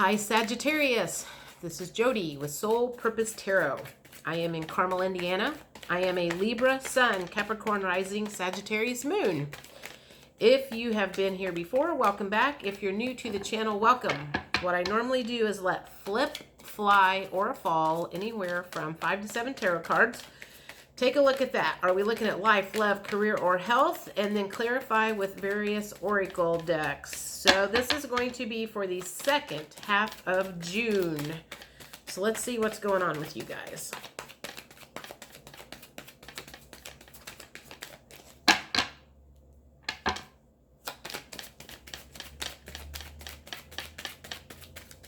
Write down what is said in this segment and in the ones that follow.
Hi Sagittarius, this is Jody with Soul Purpose Tarot. I am in Carmel, Indiana. I am a Libra Sun, Capricorn Rising, Sagittarius Moon. If you have been here before, welcome back. If you're new to the channel, welcome. What I normally do is let flip, fly, or fall anywhere from 5 to 7 tarot cards. Take a look at that. Are we looking at life, love, career, or health? And then clarify with various oracle decks. So this is going to be for the second half of June. So let's see what's going on with you guys.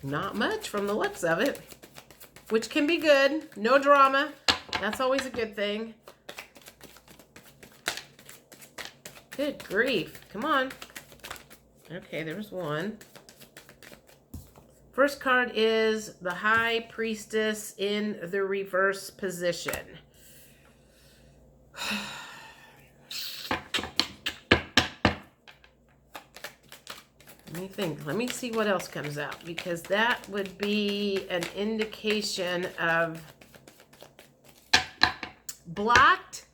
Not much from the looks of it, which can be good. No drama. That's always a good thing. Good grief. Come on. Okay, there's one. First card is the High Priestess in the reverse position. Let me think. Let me see what else comes out, because that would be an indication of blocked,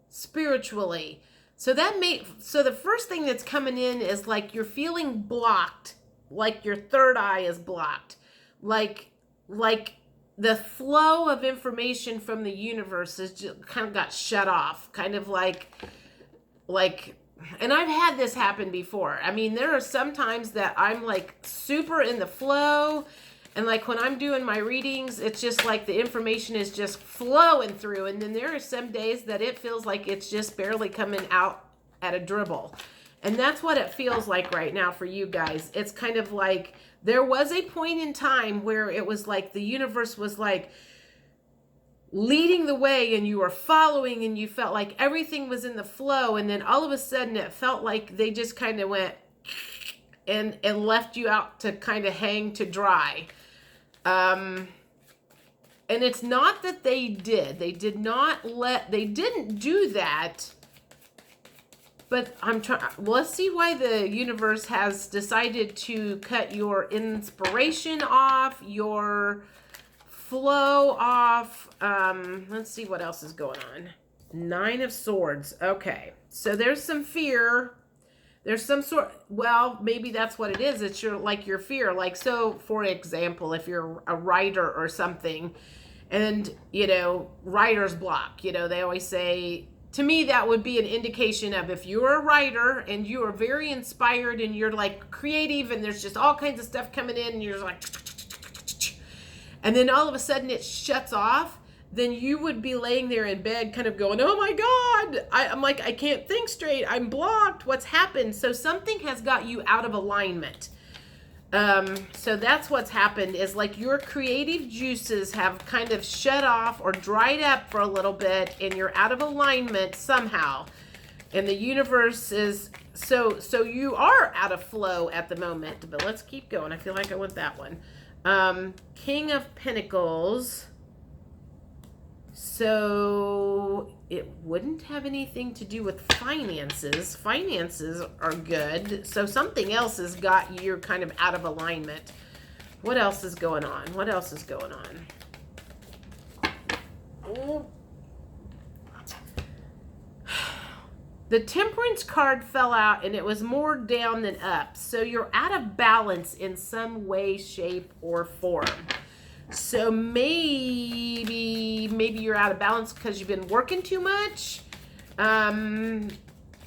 spiritually. So the first thing that's coming in is like you're feeling blocked, like your third eye is blocked, like the flow of information from the universe is just kind of got shut off, kind of like, and I've had this happen before. I mean, there are some times that I'm like super in the flow, and like when I'm doing my readings, it's just like the information is just flowing through. And then there are some days that it feels like it's just barely coming out at a dribble. And that's what it feels like right now for you guys. It's kind of like there was a point in time where it was like the universe was like leading the way and you were following and you felt like everything was in the flow. And then all of a sudden it felt like they just kind of went and left you out to kind of hang to dry. And it's not that they didn't do that, but let's see why the universe has decided to cut your inspiration off, your flow off. Let's see what else is going on. 9 of Swords. Okay. So there's some fear. There's some sort, well, maybe that's what it is. It's your fear. Like, so for example, if you're a writer or something and, writer's block, they always say, to me, that would be an indication of if you're a writer and you are very inspired and you're like creative and there's just all kinds of stuff coming in and you're like, and then all of a sudden it shuts off, then you would be laying there in bed kind of going, oh my God, I'm like, I can't think straight. I'm blocked. What's happened? So something has got you out of alignment. So that's what's happened, is like your creative juices have kind of shut off or dried up for a little bit and you're out of alignment somehow. And the universe is, so you are out of flow at the moment, but let's keep going. I feel like I want that one. King of Pentacles. So it wouldn't have anything to do with finances. Finances are good. So something else has got you kind of out of alignment. What else is going on? What else is going on? Oh. The Temperance card fell out and it was more down than up. So you're out of balance in some way, shape, or form. So maybe you're out of balance because you've been working too much. And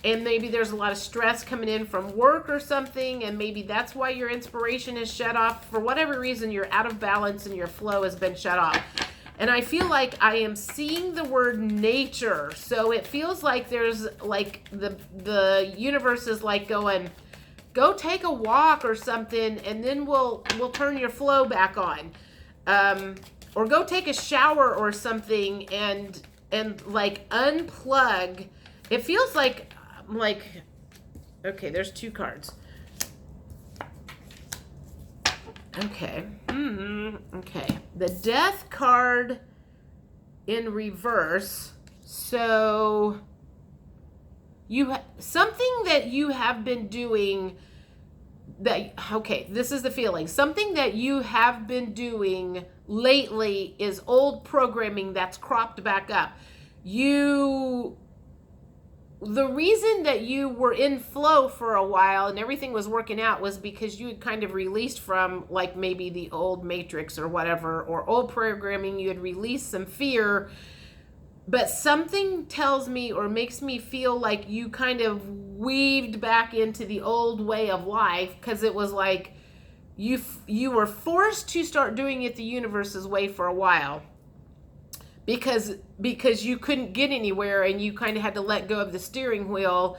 maybe there's a lot of stress coming in from work or something. And maybe that's why your inspiration is shut off. For whatever reason, you're out of balance and your flow has been shut off. And I feel like I am seeing the word nature. So it feels like there's like the universe is like going, go take a walk or something, and then we'll turn your flow back on. Or go take a shower or something and like unplug. It feels like, okay, there's 2 cards. Okay. Okay. The Death card in reverse. So something that you have been doing this is the feeling. Something that you have been doing lately is old programming that's cropped back up. The reason that you were in flow for a while and everything was working out was because you had kind of released from, like, maybe the old matrix or whatever, or old programming. You had released some fear, but something tells me or makes me feel like you kind of weaved back into the old way of life, because it was like you were forced to start doing it the universe's way for a while, because you couldn't get anywhere and you kind of had to let go of the steering wheel,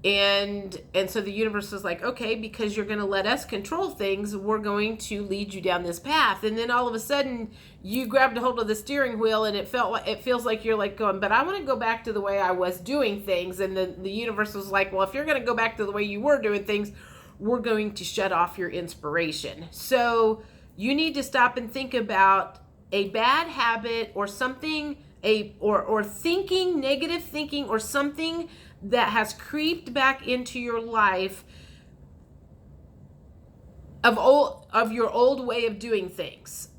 and so the universe was like, okay, because you're going to let us control things, we're going to lead you down this path. And then all of a sudden you grabbed a hold of the steering wheel, and it feels like you're like going, but I want to go back to the way I was doing things. And the universe was like, well, if you're going to go back to the way you were doing things, we're going to shut off your inspiration. So you need to stop and think about a bad habit or something, or thinking, negative thinking, or something that has creeped back into your life of your old way of doing things.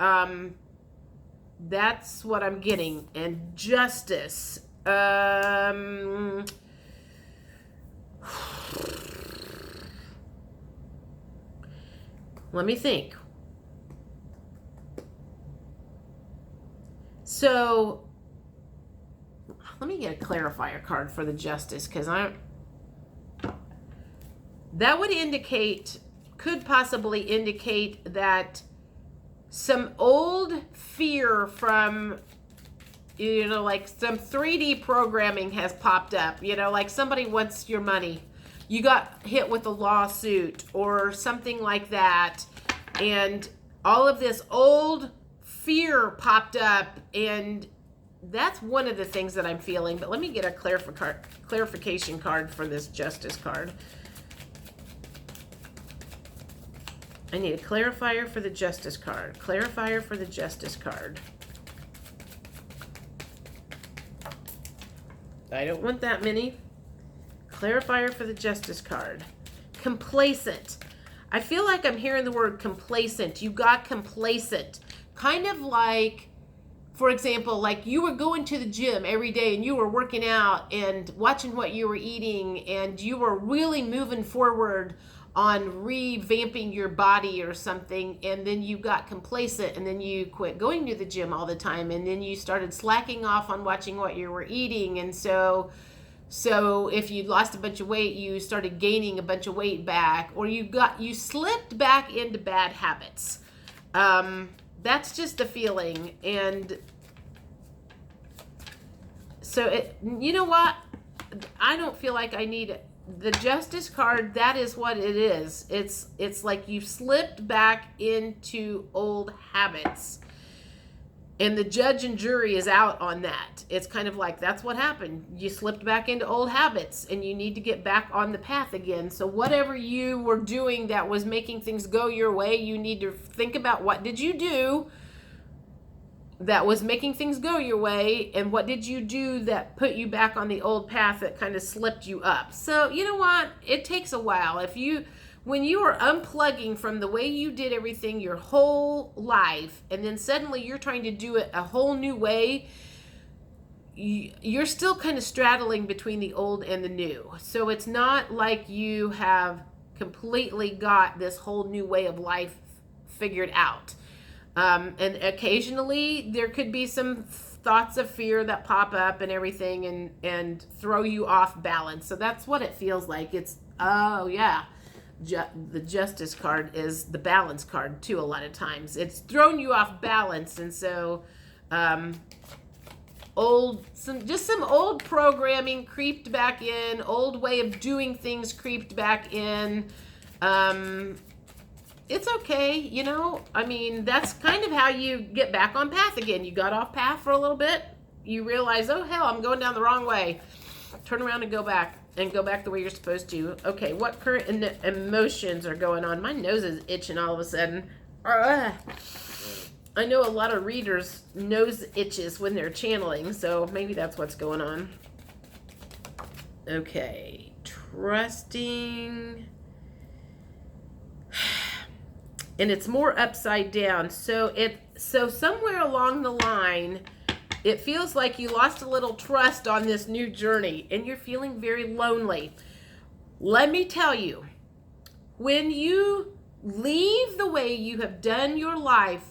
That's what I'm getting. And justice. Let me think. So let me get a clarifier card for the justice, because that would could possibly indicate that some old fear from, like some 3D programming has popped up, like somebody wants your money. You got hit with a lawsuit or something like that. And all of this old fear popped up, and that's one of the things that I'm feeling. But let me get a clarification card for this justice card. I need a clarifier for the justice card. Clarifier for the justice card. I don't want that many. Clarifier for the justice card. Complacent. I feel like I'm hearing the word complacent. You got complacent. Kind of like, for example, like you were going to the gym every day and you were working out and watching what you were eating, and you were really moving forward on revamping your body or something, and then you got complacent, and then you quit going to the gym all the time, and then you started slacking off on watching what you were eating. And so if you lost a bunch of weight, you started gaining a bunch of weight back, or you slipped back into bad habits. That's just the feeling. And so you know what? I don't feel like I need the justice card. That is what it is. It's like you've slipped back into old habits, and the judge and jury is out on that. It's kind of like, that's what happened. You slipped back into old habits, and you need to get back on the path again. So whatever you were doing that was making things go your way, you need to think about, what did you do that was making things go your way, and what did you do that put you back on the old path that kind of slipped you up. So you know what? It takes a while. When you are unplugging from the way you did everything your whole life, and then suddenly you're trying to do it a whole new way, you're still kind of straddling between the old and the new. So it's not like you have completely got this whole new way of life figured out. And occasionally there could be some thoughts of fear that pop up and everything, and throw you off balance. So that's what it feels like. It's, oh yeah. The justice card is the balance card too. A lot of times it's thrown you off balance. And so some old programming creeped back in, old way of doing things creeped back in. It's okay, I mean, that's kind of how you get back on path again. You got off path for a little bit, you realize, oh hell, I'm going down the wrong way, turn around and go back the way you're supposed to. Okay, what current emotions are going on? My nose is itching all of a sudden. I know a lot of readers' nose itches when they're channeling, so maybe that's what's going on. Okay, trusting. And it's more upside down. So somewhere along the line, it feels like you lost a little trust on this new journey and you're feeling very lonely. Let me tell you, when you leave the way you have done your life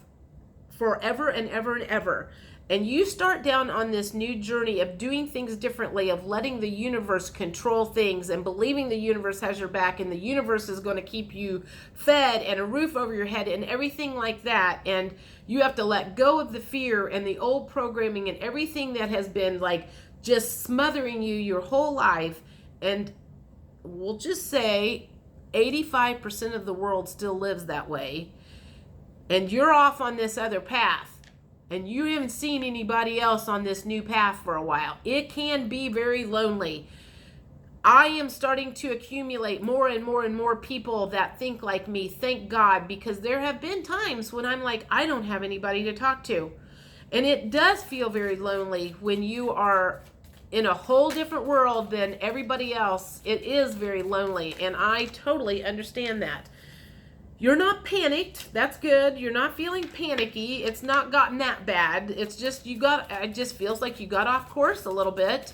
forever and ever and ever, and you start down on this new journey of doing things differently, of letting the universe control things and believing the universe has your back and the universe is going to keep you fed and a roof over your head and everything like that, and you have to let go of the fear and the old programming and everything that has been like just smothering you your whole life. And we'll just say 85% of the world still lives that way, and you're off on this other path and you haven't seen anybody else on this new path for a while, it can be very lonely. I am starting to accumulate more and more and more people that think like me, thank God, because there have been times when I'm like, I don't have anybody to talk to. And it does feel very lonely when you are in a whole different world than everybody else. It is very lonely, and I totally understand that. You're not panicked. That's good. You're not feeling panicky. It's not gotten that bad. It's just it just feels like you got off course a little bit.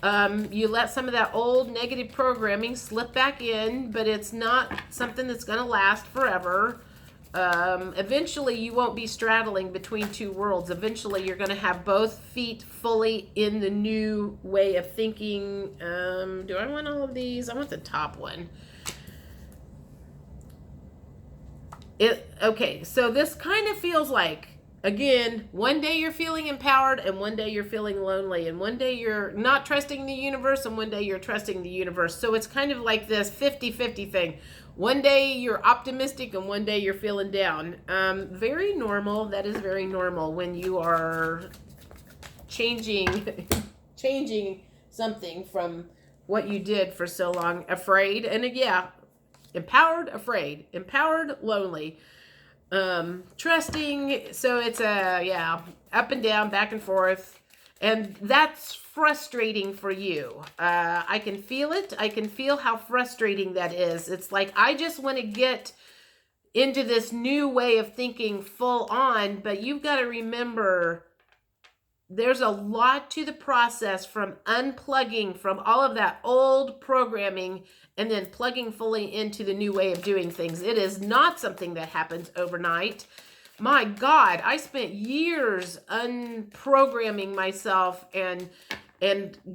You let some of that old negative programming slip back in, but it's not something that's going to last forever. Eventually, you won't be straddling between two worlds. Eventually, you're going to have both feet fully in the new way of thinking. Do I want all of these? I want the top one. Okay, so this kind of feels like, again, one day you're feeling empowered and one day you're feeling lonely, and one day you're not trusting the universe and one day you're trusting the universe. So it's kind of like this 50-50 thing. One day you're optimistic and one day you're feeling down. Very normal. That is very normal when you are changing something from what you did for so long. Afraid, and yeah, empowered, afraid, empowered, lonely, trusting. So it's up and down, back and forth, and that's frustrating for you. I can feel it. I can feel how frustrating that is. It's like, I just want to get into this new way of thinking full on, but you've got to remember there's a lot to the process from unplugging from all of that old programming and then plugging fully into the new way of doing things. It is not something that happens overnight. My God, I spent years unprogramming myself and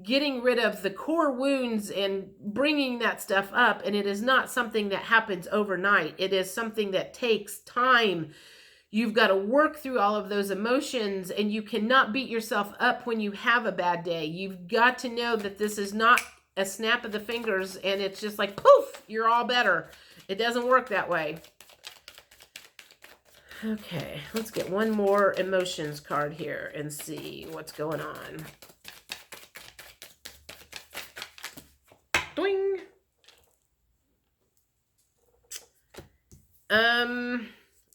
getting rid of the core wounds and bringing that stuff up. And it is not something that happens overnight. It is something that takes time. You've got to work through all of those emotions, and you cannot beat yourself up when you have a bad day. You've got to know that this is not a snap of the fingers and it's just like, poof, you're all better. It doesn't work that way. Okay, let's get one more emotions card here and see what's going on. Doing.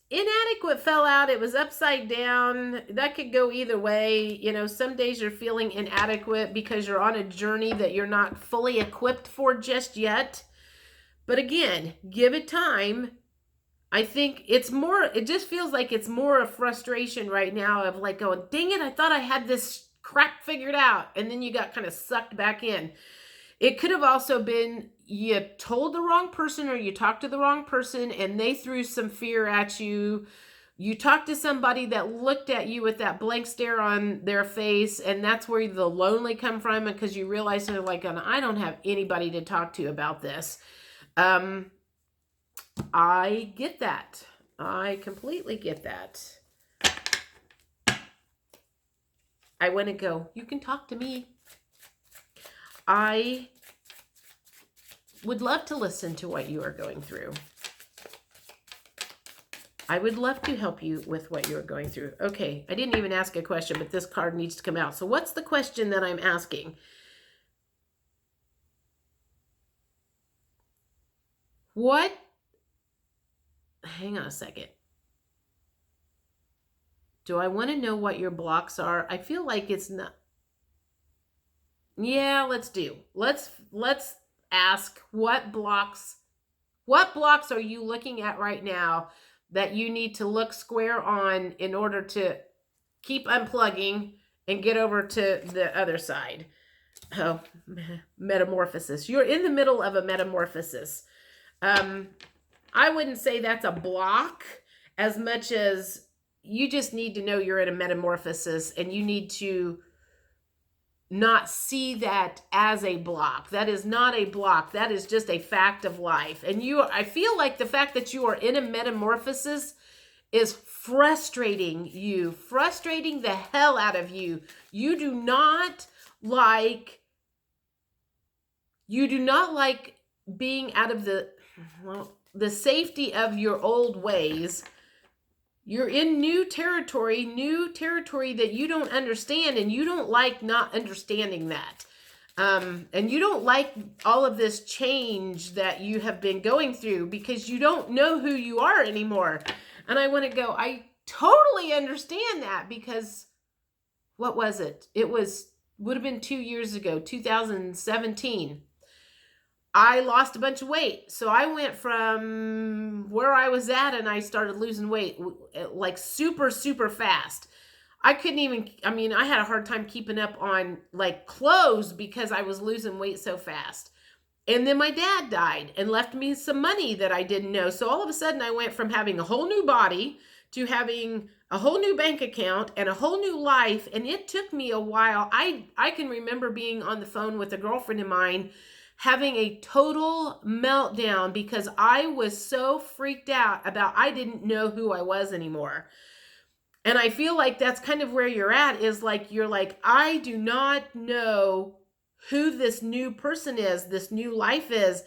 Inadequate fell out. It was upside down. That could go either way. You know, some days you're feeling inadequate because you're on a journey that you're not fully equipped for just yet. But again, give it time. I think it just feels like it's more a frustration right now of like going, dang it, I thought I had this crap figured out. And then you got kind of sucked back in. It could have also been you told the wrong person or you talked to the wrong person and they threw some fear at you. You talked to somebody that looked at you with that blank stare on their face, and that's where the lonely come from, because you realize they're like, I don't have anybody to talk to about this. I get that. I completely get that. I want to go, you can talk to me. I would love to listen to what you are going through. I would love to help you with what you're going through. Okay, I didn't even ask a question, but this card needs to come out. So what's the question that I'm asking? What? Hang on a second. Do I want to know what your blocks are? I feel like it's not. Yeah, let's ask what blocks are you looking at right now that you need to look square on in order to keep unplugging and get over to the other side. Oh, metamorphosis. You're in the middle of a metamorphosis. Um, I wouldn't say that's a block as much as you just need to know you're in a metamorphosis and you need to not see that as a block. That is not a block. That is just a fact of life. And I feel like the fact that you are in a metamorphosis is frustrating the hell out of you. You do not like being out of the safety of your old ways. You're in new territory that you don't understand, and you don't like not understanding that. And you don't like all of this change that you have been going through because you don't know who you are anymore. And I want to go, I totally understand that because what was it? Would have been 2 years ago, 2017. I lost a bunch of weight. So I went from where I was at and I started losing weight like super, super fast. I had a hard time keeping up on like clothes because I was losing weight so fast. And then my dad died and left me some money that I didn't know. So all of a sudden I went from having a whole new body to having a whole new bank account and a whole new life. And it took me a while. I can remember being on the phone with a girlfriend of mine having a total meltdown because I was so freaked out about I didn't know who I was anymore. And I feel like that's kind of where you're at, is like you're like, I do not know who this new person is, this new life is.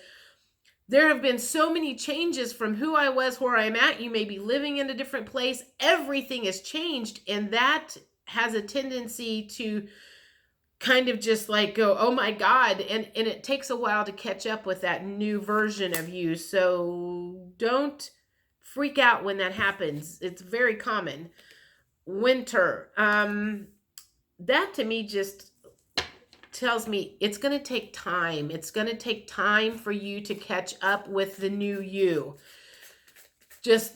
There have been so many changes from who I was, where I'm at. You may be living in a different place. Everything has changed, and that has a tendency to kind of just like go, oh my God. And it takes a while to catch up with that new version of you. So don't freak out when that happens. It's very common. Winter. That to me just tells me it's going to take time. It's going to take time for you to catch up with the new you. Just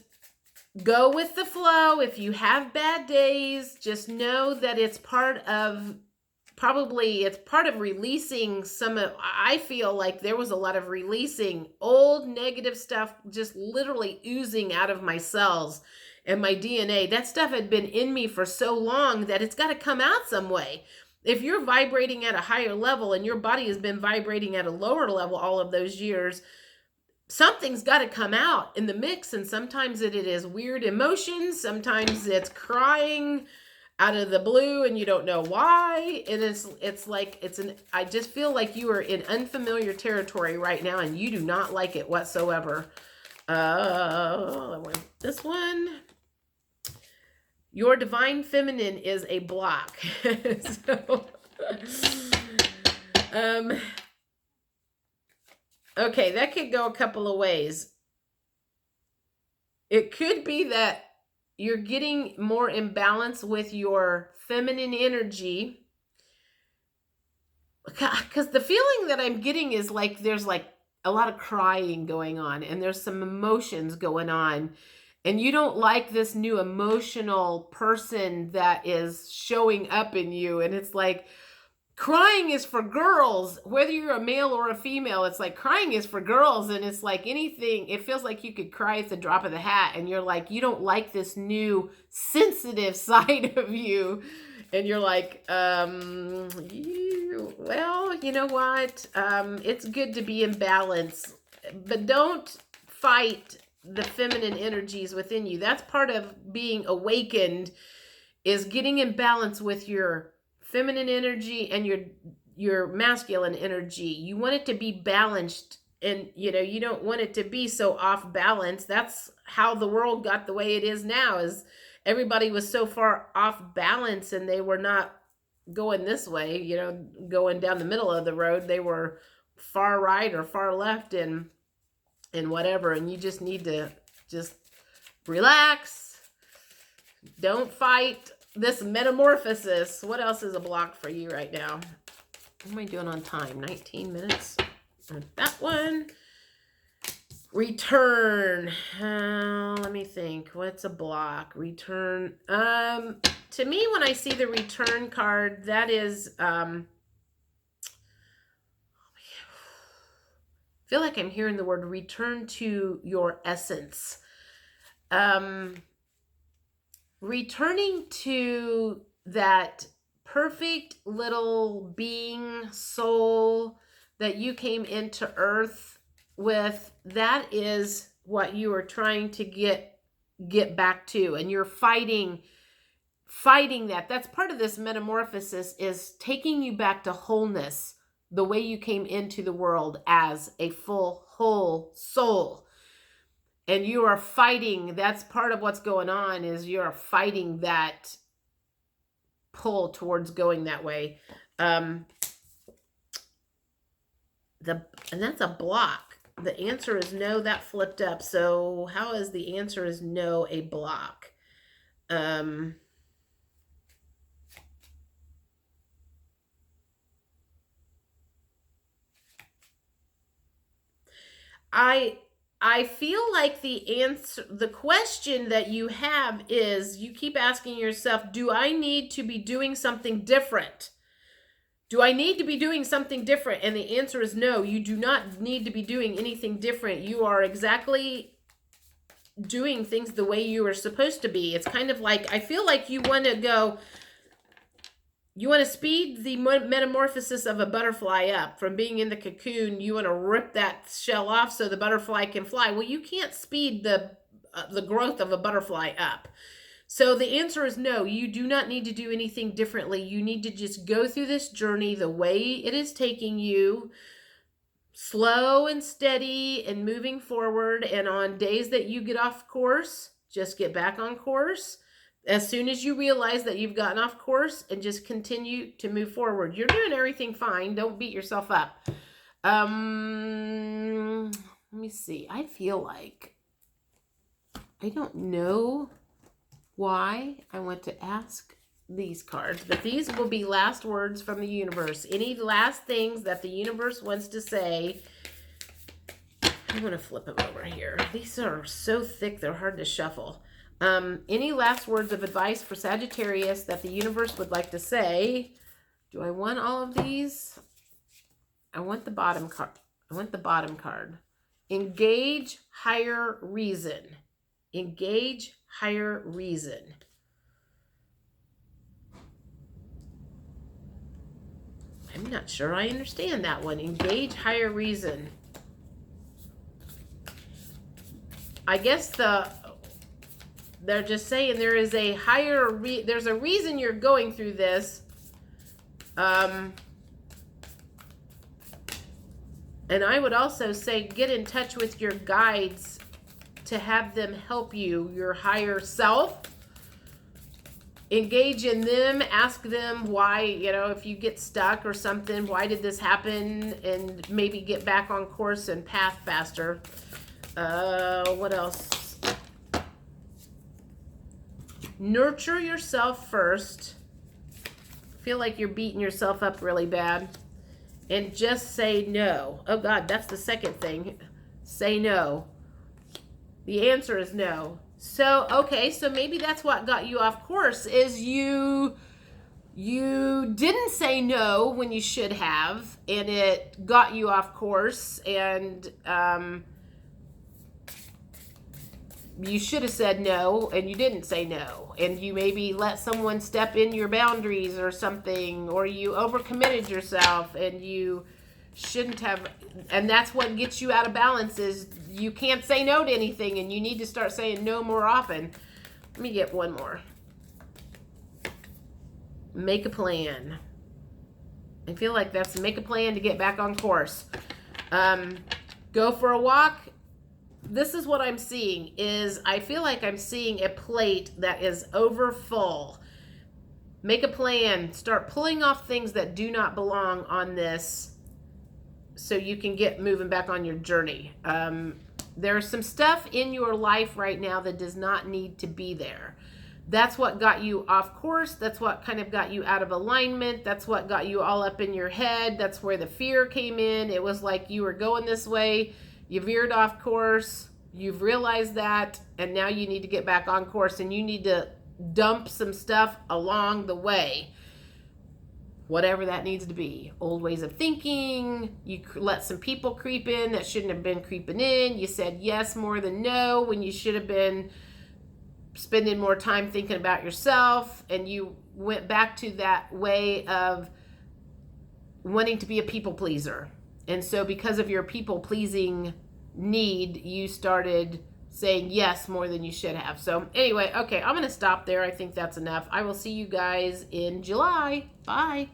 go with the flow. If you have bad days, just know that it's part of releasing I feel like there was a lot of releasing old negative stuff, just literally oozing out of my cells and my DNA. That stuff had been in me for so long that it's got to come out some way. If you're vibrating at a higher level and your body has been vibrating at a lower level all of those years, something's got to come out in the mix. And sometimes it is weird emotions. Sometimes it's crying out of the blue and you don't know why. And I just feel like you are in unfamiliar territory right now and you do not like it whatsoever. This one. Your divine feminine is a block. Okay, that could go a couple of ways. It could be that you're getting more imbalance with your feminine energy. Because the feeling that I'm getting is like there's like a lot of crying going on and there's some emotions going on. And you don't like this new emotional person that is showing up in you. And it's like, crying is for girls, whether you're a male or a female. It's like crying is for girls. And it's like anything, it feels like you could cry at the drop of the hat. And you're like, you don't like this new sensitive side of you. And you're like, well, you know what? It's good to be in balance, but don't fight the feminine energies within you. That's part of being awakened, is getting in balance with your feminine energy and your masculine energy. You want it to be balanced, and you don't want it to be so off balance. That's how the world got the way it is now, is everybody was so far off balance and they were not going this way, going down the middle of the road. They were far right or far left and whatever. And you just need to just relax. Don't fight this metamorphosis. What else is a block for you right now? What am I doing on time? 19 minutes on that one. Return. Let me think. What's a block? Return. To me, when I see the return card, that is, I feel like I'm hearing the word return to your essence. Returning to that perfect little being, soul that you came into earth with, that is what you are trying to get back to, and you're fighting that. That's part of this metamorphosis, is taking you back to wholeness, the way you came into the world as a full, whole soul. And you are fighting, that's part of what's going on, is you're fighting that pull towards going that way. And that's a block. The answer is no. That flipped up. So how is the answer is no a block? I feel like the answer, the question that you have is, you keep asking yourself, do I need to be doing something different? Do I need to be doing something different? And the answer is no, you do not need to be doing anything different. You are exactly doing things the way you are supposed to be. It's kind of like, I feel like you want to go, you want to speed the metamorphosis of a butterfly up from being in the cocoon. You want to rip that shell off so the butterfly can fly. Well, you can't speed the growth of a butterfly up. So the answer is no, you do not need to do anything differently. You need to just go through this journey the way it is taking you, slow and steady and moving forward. And on days that you get off course, just get back on course as soon as you realize that you've gotten off course, and just continue to move forward. You're doing everything fine. Don't beat yourself up. Let me see. I feel like, I don't know why I want to ask these cards, but these will be last words from the universe. Any last things that the universe wants to say. I'm going to flip them over here. These are so thick, they're hard to shuffle. Any last words of advice for Sagittarius that the universe would like to say? Do I want all of these? I want the bottom card. I want the bottom card. Engage higher reason. Engage higher reason. I'm not sure I understand that one. Engage higher reason. I guess they're just saying there is a higher, there's a reason you're going through this. And I would also say, get in touch with your guides to have them help you, your higher self. Engage in them, ask them why, if you get stuck or something, why did this happen? And maybe get back on course and path faster. What else? Nurture yourself first. Feel like you're beating yourself up really bad. And just say no. Oh God, that's the second thing. Say no. The answer is no. So, okay, so maybe that's what got you off course, is you didn't say no when you should have, and it got you off course, and you should have said no, and you didn't say no, and you maybe let someone step in your boundaries or something, or you overcommitted yourself, and you shouldn't have. And that's what gets you out of balance, is you can't say no to anything, and you need to start saying no more often. Let me get one more. Make a plan. I feel like that's make a plan to get back on course. Go for a walk. This is what I'm seeing, is I feel like I'm seeing a plate that is over full. Make a plan. Start pulling off things that do not belong on this, so you can get moving back on your journey. There's some stuff in your life right now that does not need to be there. That's what got you off course. That's what kind of got you out of alignment. That's what got you all up in your head. That's where the fear came in. It was like you were going this way, you veered off course, you've realized that, and now you need to get back on course, and you need to dump some stuff along the way. Whatever that needs to be. Old ways of thinking. You let some people creep in that shouldn't have been creeping in. You said yes more than no when you should have been spending more time thinking about yourself, and you went back to that way of wanting to be a people pleaser. And so because of your people pleasing need, you started saying yes more than you should have. So anyway, okay, I'm going to stop there. I think that's enough. I will see you guys in July. Bye.